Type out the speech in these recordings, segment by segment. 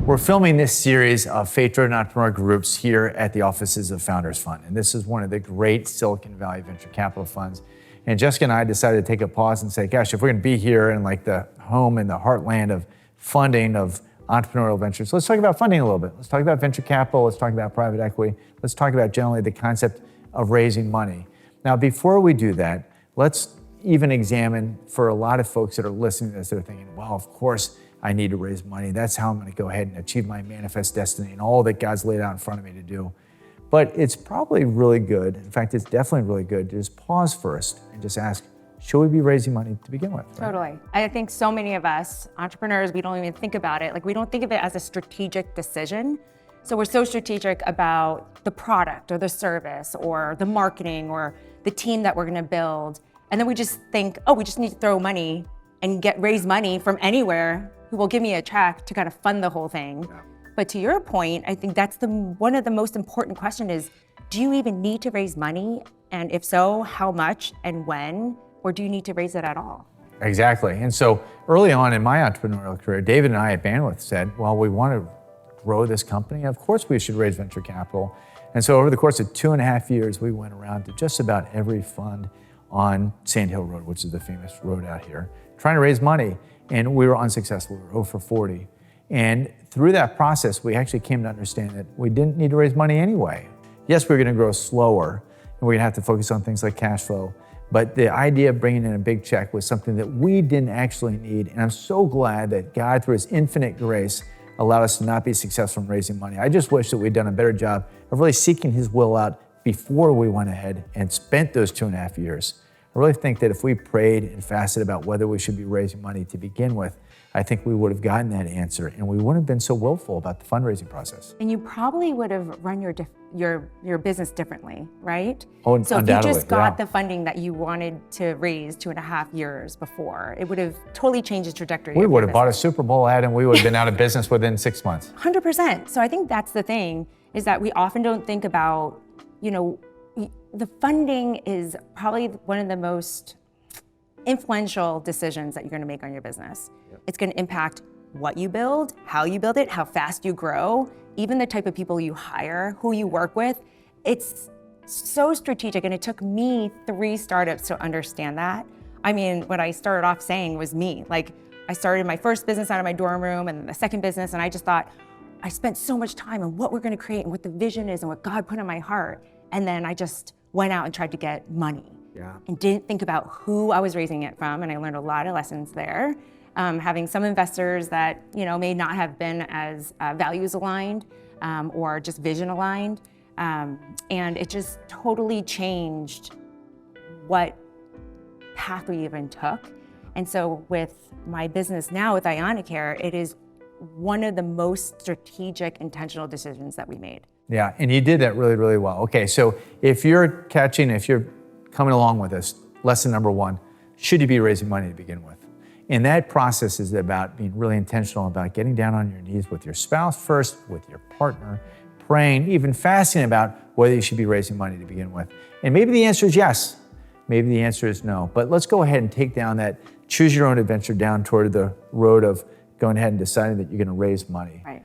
We're filming this series of faith-driven entrepreneur groups here at the offices of Founders Fund. And this is one of the great Silicon Valley venture capital funds. And Jessica and I decided to take a pause and say, gosh, if we're going to be here in like the home and the heartland of funding of entrepreneurial ventures, let's talk about funding a little bit. Let's talk about venture capital. Let's talk about private equity. Let's talk about generally the concept of raising money. Now, before we do that, let's even examine for a lot of folks that are listening to this, they're thinking, well, of course, I need to raise money. That's how I'm going to go ahead and achieve my manifest destiny and all that God's laid out in front of me to do. But it's probably really good. In fact, it's definitely really good to just pause first and just ask, should we be raising money to begin with? Right? Totally. I think so many of us entrepreneurs, we don't even think about it. Like we don't think of it as a strategic decision. So we're so strategic about the product or the service or the marketing or the team that we're going to build. And then we just think, oh, we just need to throw money and raise money from anywhere who will give me a check to kind of fund the whole thing. Yeah. But to your point, I think that's one of the most important questions is, do you even need to raise money? And if so, how much and when? Or do you need to raise it at all? Exactly. And so early on in my entrepreneurial career, David and I at Bandwidth said, well, we want to grow this company. Of course, we should raise venture capital. And so over the course of 2.5 years, we went around to just about every fund on Sand Hill Road, which is the famous road out here, trying to raise money. And we were unsuccessful. We were 0 for 40. And through that process, we actually came to understand that we didn't need to raise money anyway. Yes, we were going to grow slower, and we're going to have to focus on things like cash flow. But the idea of bringing in a big check was something that we didn't actually need. And I'm so glad that God, through his infinite grace, allowed us to not be successful in raising money. I just wish that we'd done a better job of really seeking his will out before we went ahead and spent those 2.5 years. I really think that if we prayed and fasted about whether we should be raising money to begin with, I think we would have gotten that answer and we wouldn't have been so willful about the fundraising process. And you probably would have run your business differently, right? Oh, so if undoubtedly, you just got the funding that you wanted to raise 2.5 years before, it would have totally changed the trajectory. We would have bought a Super Bowl ad and we would have been out of business within 6 months. 100%. So I think that's the thing, is that we often don't think about, the funding is probably one of the most influential decisions that you're going to make on your business. Yep. It's going to impact what you build, how you build it, how fast you grow, even the type of people you hire, who you work with. It's so strategic, and it took me 3 startups to understand that. I mean, what I started off saying was me. Like, I started my first business out of my dorm room and then the second business, and I just thought, I spent so much time on what we're going to create and what the vision is and what God put in my heart. And then I just went out and tried to get money. Yeah. And didn't think about who I was raising it from, and I learned a lot of lessons there. Having some investors that may not have been as values aligned or just vision aligned, and it just totally changed what path we even took. And so with my business now with ianacare, it is one of the most strategic, intentional decisions that we made. Yeah, and you did that really, really well. Okay, so if you're coming along with us, lesson number 1, should you be raising money to begin with? And that process is about being really intentional about getting down on your knees with your spouse first, with your partner, praying, even fasting about whether you should be raising money to begin with. And maybe the answer is yes, maybe the answer is no. But let's go ahead and take down that choose your own adventure down toward the road of going ahead and deciding that you're going to raise money. Right.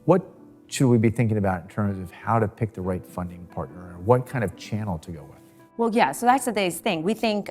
What should we be thinking about in terms of how to pick the right funding partner or what kind of channel to go with? Well, yeah, so that's today's thing. We think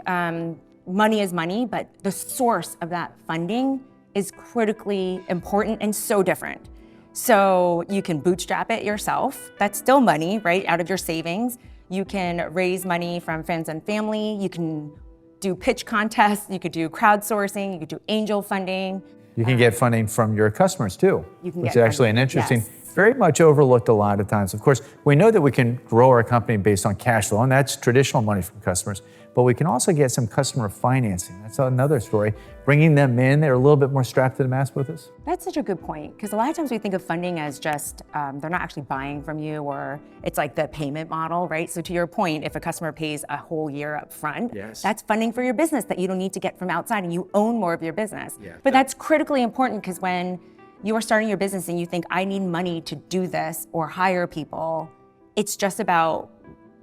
money is money, but the source of that funding is critically important and so different. So you can bootstrap it yourself. That's still money, right, out of your savings. You can raise money from friends and family. You can do pitch contests. You could do crowdsourcing. You could do angel funding. You can get funding from your customers too, which is actually an interesting, yes. Very much overlooked a lot of times. Of course, we know that we can grow our company based on cash flow, and that's traditional money from customers, but we can also get some customer financing. That's another story. Bringing them in, they're a little bit more strapped to the mast with us. That's such a good point, because a lot of times we think of funding as just, they're not actually buying from you, or it's like the payment model, right? So to your point, if a customer pays a whole year up front, yes, that's funding for your business that you don't need to get from outside, and you own more of your business. Yeah, but that's critically important, because when you are starting your business and you think, I need money to do this or hire people, it's just about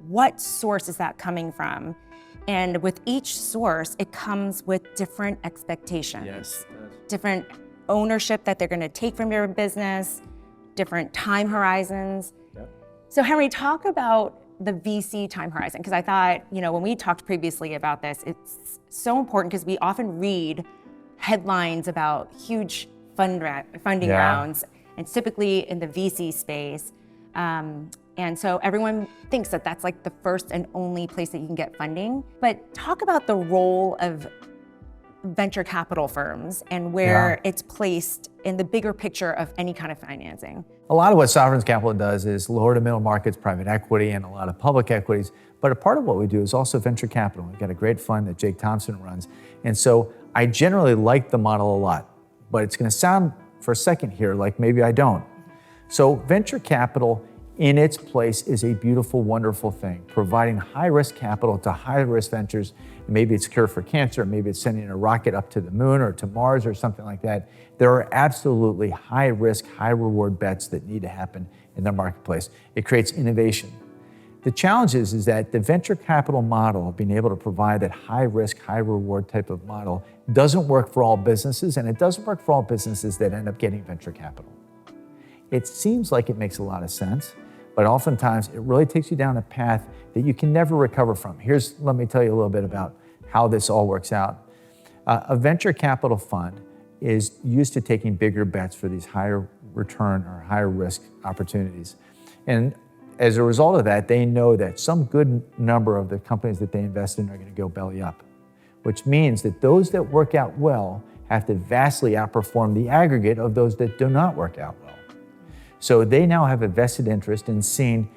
what source is that coming from? And with each source, it comes with different expectations, different ownership that they're going to take from your business, different time horizons. So Henry, talk about the VC time horizon, because I thought, when we talked previously about this, it's so important because we often read headlines about huge funding rounds, and typically in the VC space. And so everyone thinks that that's like the first and only place that you can get funding. But talk about the role of venture capital firms and where it's placed in the bigger picture of any kind of financing. A lot of what Sovereign's Capital does is lower to middle markets, private equity, and a lot of public equities. But a part of what we do is also venture capital. We've got a great fund that Jake Thompson runs. And so I generally like the model a lot, but it's going to sound for a second here like maybe I don't. So venture capital in its place is a beautiful, wonderful thing, providing high-risk capital to high-risk ventures. Maybe it's a cure for cancer, maybe it's sending a rocket up to the moon or to Mars or something like that. There are absolutely high-risk, high-reward bets that need to happen in the marketplace. It creates innovation. The challenge is that the venture capital model, being able to provide that high-risk, high-reward type of model, doesn't work for all businesses, and it doesn't work for all businesses that end up getting venture capital. It seems like it makes a lot of sense, but oftentimes it really takes you down a path that you can never recover from. Let me tell you a little bit about how this all works out. A venture capital fund is used to taking bigger bets for these higher return or higher risk opportunities. And as a result of that, they know that some good number of the companies that they invest in are going to go belly up, which means that those that work out well have to vastly outperform the aggregate of those that do not work out well. So they now have a vested interest in seeing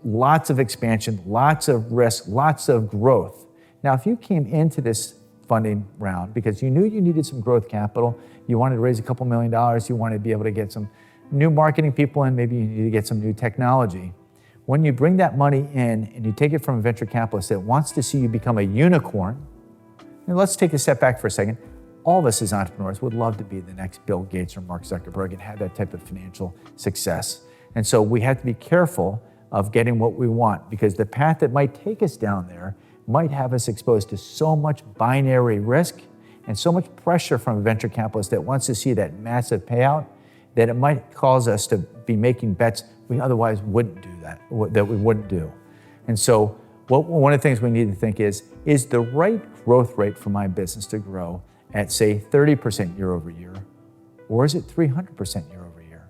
lots of expansion, lots of risk, lots of growth. Now, if you came into this funding round because you knew you needed some growth capital, you wanted to raise a couple $1 million, you wanted to be able to get some new marketing people in, maybe you need to get some new technology. When you bring that money in and you take it from a venture capitalist that wants to see you become a unicorn, and let's take a step back for a second. All of us as entrepreneurs would love to be the next Bill Gates or Mark Zuckerberg and have that type of financial success. And so we have to be careful of getting what we want, because the path that might take us down there might have us exposed to so much binary risk and so much pressure from a venture capitalist that wants to see that massive payout that it might cause us to be making bets we otherwise wouldn't do that we wouldn't do. And so one of the things we need to think is the right growth rate for my business to grow at, say, 30% year over year, or is it 300% year over year?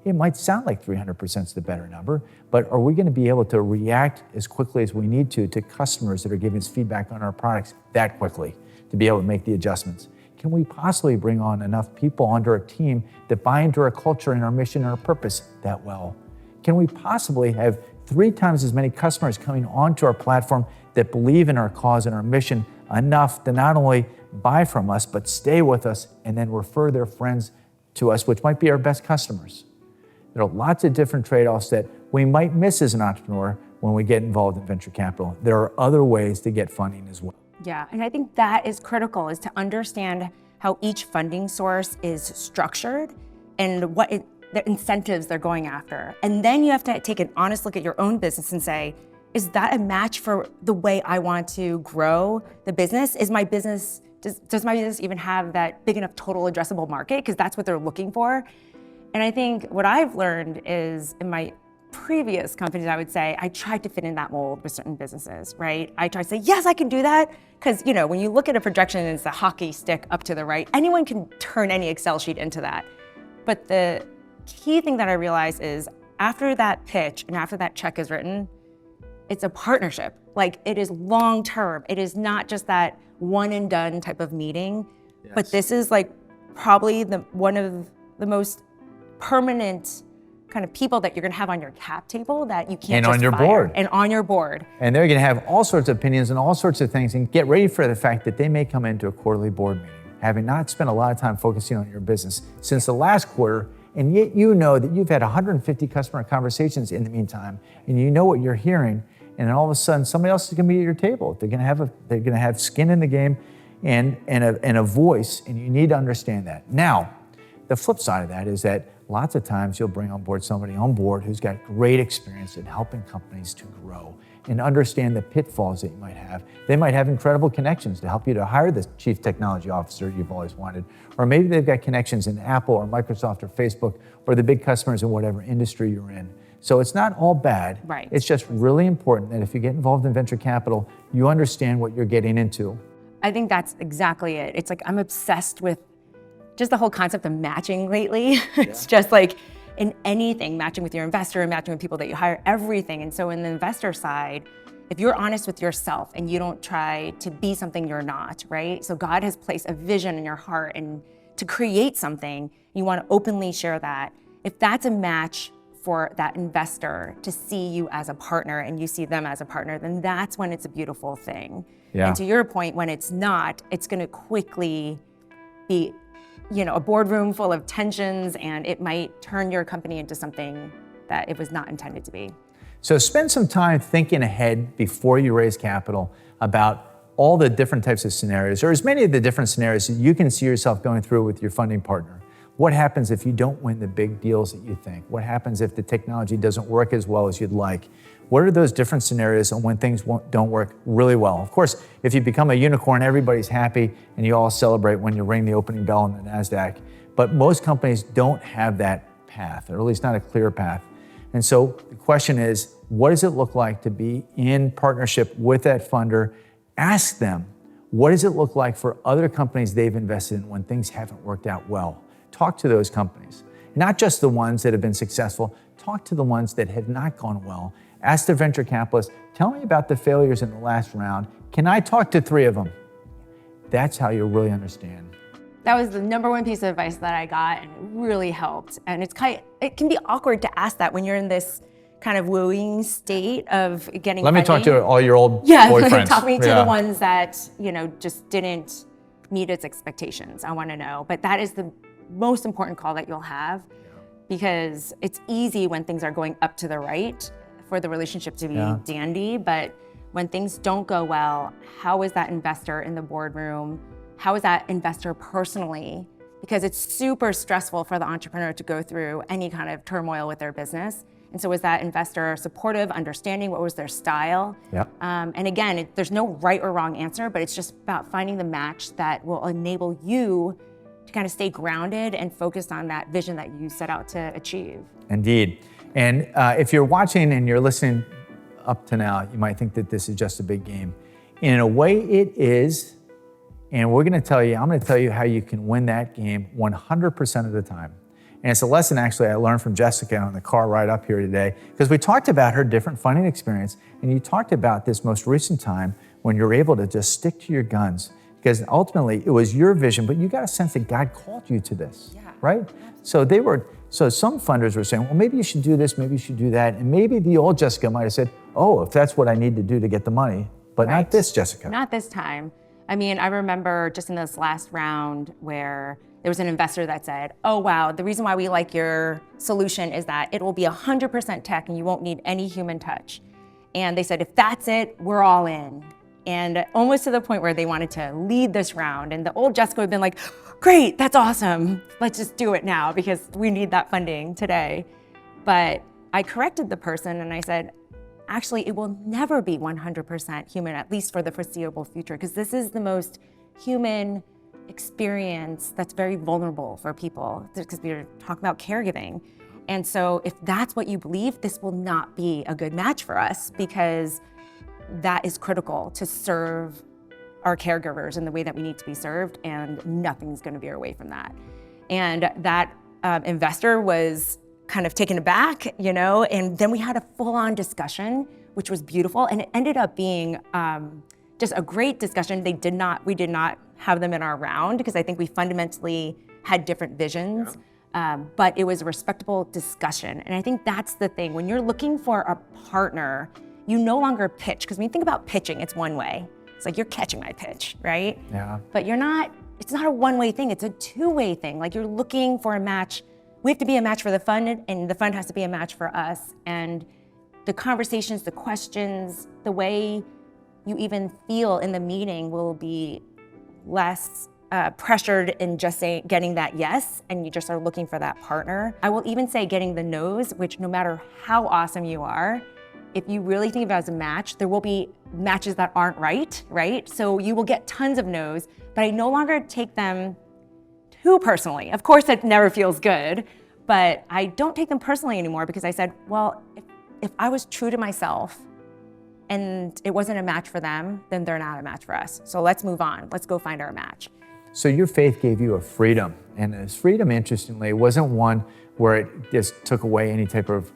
It might sound like 300% is the better number, but are we going to be able to react as quickly as we need to customers that are giving us feedback on our products that quickly to be able to make the adjustments? Can we possibly bring on enough people under a team that buy into our culture and our mission and our purpose that well? Can we possibly have 3 times as many customers coming onto our platform that believe in our cause and our mission enough to not only buy from us, but stay with us and then refer their friends to us, which might be our best customers? There are lots of different trade-offs that we might miss as an entrepreneur when we get involved in venture capital. There are other ways to get funding as well. Yeah, and I think that is critical, is to understand how each funding source is structured and the incentives they're going after. And then you have to take an honest look at your own business and say, is that a match for the way I want to grow the business? Does my business even have that big enough total addressable market? Because that's what they're looking for. And I think what I've learned is, in my previous companies, I would say, I tried to fit in that mold with certain businesses, right? I tried to say, yes, I can do that. Because, when you look at a projection and it's a hockey stick up to the right, anyone can turn any Excel sheet into that. But the key thing that I realized is, after that pitch and after that check is written, it's a partnership. Like, it is long-term. It is not just that one and done type of meeting, but this is like probably one of the most permanent kind of people that you're gonna have on your cap table that you can't just fire. And on your board. And they're gonna have all sorts of opinions and all sorts of things, and get ready for the fact that they may come into a quarterly board meeting, having not spent a lot of time focusing on your business since the last quarter, and yet you know that you've had 150 customer conversations in the meantime, and you know what you're hearing, and then all of a sudden somebody else is gonna be at your table. They're gonna have skin in the game and a voice, and you need to understand that. Now, the flip side of that is that lots of times you'll bring on board somebody on board who's got great experience in helping companies to grow and understand the pitfalls that you might have. They might have incredible connections to help you to hire the chief technology officer you've always wanted. Or maybe they've got connections in Apple or Microsoft or Facebook or the big customers in whatever industry you're in. So it's not all bad. Right. It's just really important that if you get involved in venture capital, you understand what you're getting into. I think that's exactly it. It's like I'm obsessed with just the whole concept of matching lately. It's just like in anything, matching with your investor and matching with people that you hire, everything. And so in the investor side, if you're honest with yourself and you don't try to be something you're not, right? So God has placed a vision in your heart and to create something, you want to openly share that. If that's a match for that investor to see you as a partner and you see them as a partner, then that's when it's a beautiful thing. Yeah. And to your point, when it's not, it's going to quickly be, a boardroom full of tensions, and it might turn your company into something that it was not intended to be. So spend some time thinking ahead before you raise capital about all the different types of scenarios, or as many of the different scenarios that you can see yourself going through with your funding partner. What happens if you don't win the big deals that you think? What happens if the technology doesn't work as well as you'd like? What are those different scenarios on when things don't work really well? Of course, if you become a unicorn, everybody's happy and you all celebrate when you ring the opening bell on the NASDAQ. But most companies don't have that path, or at least not a clear path. And so the question is, what does it look like to be in partnership with that funder? Ask them, what does it look like for other companies they've invested in when things haven't worked out well? Talk to those companies, not just the ones that have been successful. Talk to the ones that have not gone well. Ask the venture capitalists, tell me about the failures in the last round. Can I talk to 3 of them? That's how you'll really understand. That was the number one piece of advice that I got, and it really helped. And it can be awkward to ask that when you're in this kind of wooing state of getting Let me talk to all your old Yeah, boyfriends. talk me to the ones that, just didn't meet its expectations. I want to know. But that is the most important call that you'll have, because it's easy when things are going up to the right for the relationship to be dandy. But when things don't go well, how is that investor in the boardroom? How is that investor personally? Because it's super stressful for the entrepreneur to go through any kind of turmoil with their business. And so is that investor supportive, understanding? What was their style? And again, there's no right or wrong answer, but it's just about finding the match that will enable you to kind of stay grounded and focused on that vision that you set out to achieve. Indeed. And if you're watching and you're listening up to now, you might think that this is just a big game. In a way it is, and I'm going to tell you how you can win that game 100% of the time. And it's a lesson actually I learned from Jessica on the car ride up here today, because we talked about her different funding experience, and you talked about this most recent time when you're able to just stick to your guns, because ultimately it was your vision, but you got a sense that God called you to this, right? So some funders were saying, well, maybe you should do this, maybe you should do that. And maybe the old Jessica might have said, oh, if that's what I need to do to get the money, but not this Jessica. Not this time. I mean, I remember just in this last round where there was an investor that said, oh, wow, the reason why we like your solution is that it will be 100% tech and you won't need any human touch. And they said, if that's it, we're all in. And almost to the point where they wanted to lead this round. And the old Jessica would have been like, great, that's awesome. Let's just do it now because we need that funding today. But I corrected the person and I said, actually, it will never be 100% human, at least for the foreseeable future, because this is the most human experience that's very vulnerable for people, because we're talking about caregiving. And so if that's what you believe, this will not be a good match for us, because that is critical to serve our caregivers in the way that we need to be served, and nothing's going to veer away from that. And that investor was kind of taken aback, and then we had a full-on discussion, which was beautiful, and it ended up being just a great discussion. We did not have them in our round because I think we fundamentally had different visions, but it was a respectable discussion. And I think that's the thing. When you're looking for a partner, you no longer pitch, because when you think about pitching, it's one way. It's like, you're catching my pitch, right? Yeah. But it's not a one-way thing, it's a two-way thing. Like, you're looking for a match. We have to be a match for the fund, and the fund has to be a match for us. And the conversations, the questions, the way you even feel in the meeting will be less pressured in just getting that yes, and you just are looking for that partner. I will even say getting the no's, which no matter how awesome you are, if you really think of it as a match, there will be matches that aren't right, right? So you will get tons of no's, but I no longer take them too personally. Of course, it never feels good, but I don't take them personally anymore because I said, well, if I was true to myself and it wasn't a match for them, then they're not a match for us. So let's move on. Let's go find our match. So your faith gave you a freedom. And this freedom, interestingly, wasn't one where it just took away any type of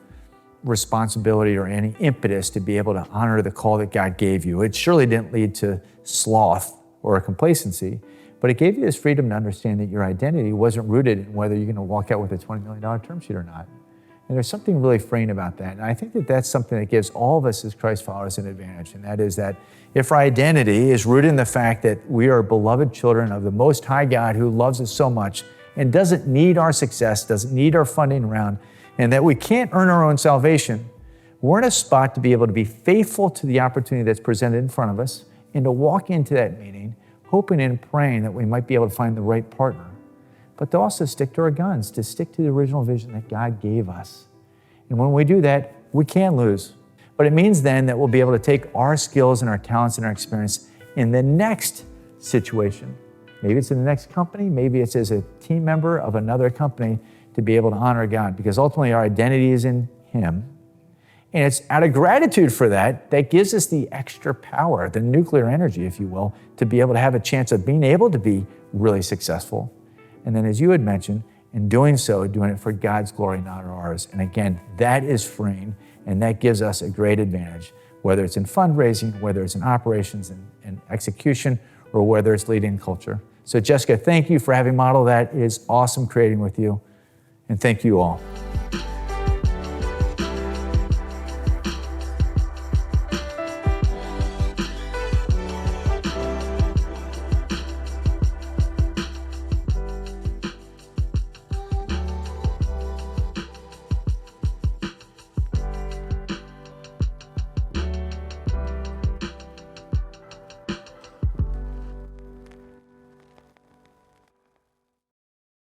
responsibility or any impetus to be able to honor the call that God gave you. It surely didn't lead to sloth or complacency, but it gave you this freedom to understand that your identity wasn't rooted in whether you're going to walk out with a $20 million term sheet or not. And there's something really freeing about that. And I think that that's something that gives all of us as Christ followers an advantage. And that is that if our identity is rooted in the fact that we are beloved children of the Most High God who loves us so much and doesn't need our success, doesn't need our funding round, and that we can't earn our own salvation, we're in a spot to be able to be faithful to the opportunity that's presented in front of us and to walk into that meeting, hoping and praying that we might be able to find the right partner, but to also stick to our guns, to stick to the original vision that God gave us. And when we do that, we can lose. But it means then that we'll be able to take our skills and our talents and our experience in the next situation. Maybe it's in the next company, maybe it's as a team member of another company, to be able to honor God, because ultimately our identity is in Him. And it's out of gratitude for that that gives us the extra power, the nuclear energy, if you will, to be able to have a chance of being able to be really successful. And then, as you had mentioned, in doing so, doing it for God's glory, not ours. And again, that is freeing, and that gives us a great advantage, whether it's in fundraising, whether it's in operations and execution, or whether it's leading culture. So Jessica, thank you for having modeled that. It is awesome creating with you. And thank you all.